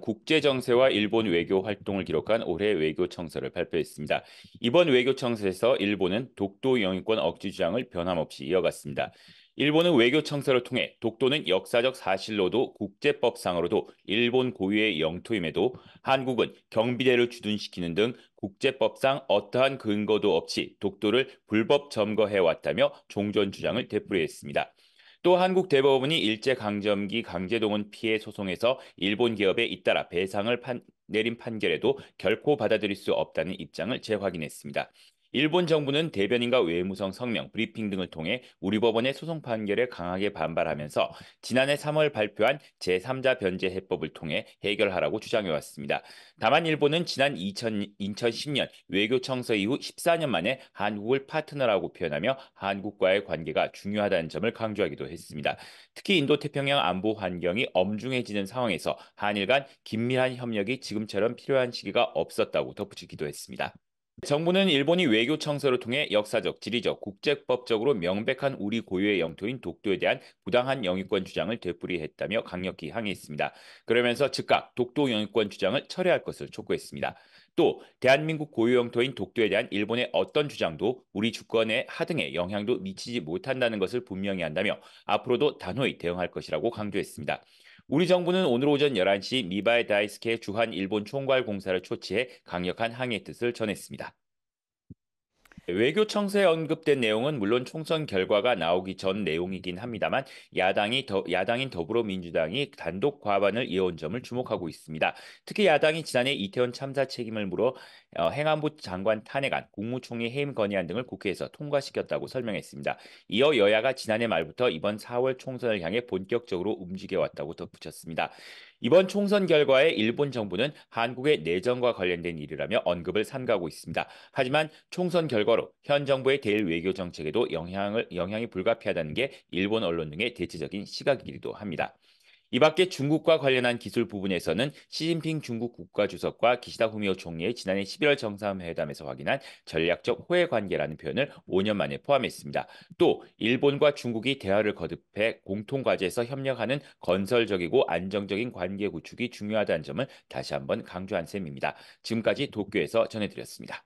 국제 정세와 일본 외교 활동을 기록한 올해 외교 청서를 발표했습니다. 이번 외교 청서에서 일본은 독도 영유권 억지 주장을 변함없이 이어갔습니다. 일본은 외교 청서를 통해 독도는 역사적 사실로도 국제법상으로도 일본 고유의 영토임에도 한국은 경비대를 주둔시키는 등 국제법상 어떠한 근거도 없이 독도를 불법 점거해왔다며 종전 주장을 되풀이했습니다. 또 한국 대법원이 일제강점기 강제동원 피해 소송에서 일본 기업에 잇따라 배상을 내린 판결에도 결코 받아들일 수 없다는 입장을 재확인했습니다. 일본 정부는 대변인과 외무성 성명, 브리핑 등을 통해 우리 법원의 소송 판결에 강하게 반발하면서 지난해 3월 발표한 제3자 변제 해법을 통해 해결하라고 주장해왔습니다. 다만 일본은 지난 2010년 외교 청서 이후 14년 만에 한국을 파트너라고 표현하며 한국과의 관계가 중요하다는 점을 강조하기도 했습니다. 특히 인도태평양 안보 환경이 엄중해지는 상황에서 한일 간 긴밀한 협력이 지금처럼 필요한 시기가 없었다고 덧붙이기도 했습니다. 정부는 일본이 외교 청서를 통해 역사적, 지리적, 국제법적으로 명백한 우리 고유의 영토인 독도에 대한 부당한 영유권 주장을 되풀이했다며 강력히 항의했습니다. 그러면서 즉각 독도 영유권 주장을 철회할 것을 촉구했습니다. 또 대한민국 고유 영토인 독도에 대한 일본의 어떤 주장도 우리 주권의 하등에 영향도 미치지 못한다는 것을 분명히 한다며 앞으로도 단호히 대응할 것이라고 강조했습니다. 우리 정부는 오늘 오전 11시 미바에 다이스케 주한 일본 총괄 공사를 초치해 강력한 항의 뜻을 전했습니다. 외교 청사에 언급된 내용은 물론 총선 결과가 나오기 전 내용이긴 합니다만 야당인 더불어민주당이 단독 과반을 이어온 점을 주목하고 있습니다. 특히 야당이 지난해 이태원 참사 책임을 물어 행안부 장관 탄핵안, 국무총리 해임 건의안 등을 국회에서 통과시켰다고 설명했습니다. 이어 여야가 지난해 말부터 이번 4월 총선을 향해 본격적으로 움직여 왔다고 덧붙였습니다. 이번 총선 결과에 일본 정부는 한국의 내정과 관련된 일이라며 언급을 삼가고 있습니다. 하지만 총선 결과로 현 정부의 대일 외교 정책에도 영향이 불가피하다는 게 일본 언론 등의 대체적인 시각이기도 합니다. 이 밖에 중국과 관련한 기술 부분에서는 시진핑 중국 국가주석과 기시다 후미오 총리의 지난해 11월 정상회담에서 확인한 전략적 호혜 관계라는 표현을 5년 만에 포함했습니다. 또 일본과 중국이 대화를 거듭해 공통 과제에서 협력하는 건설적이고 안정적인 관계 구축이 중요하다는 점을 다시 한번 강조한 셈입니다. 지금까지 도쿄에서 전해드렸습니다.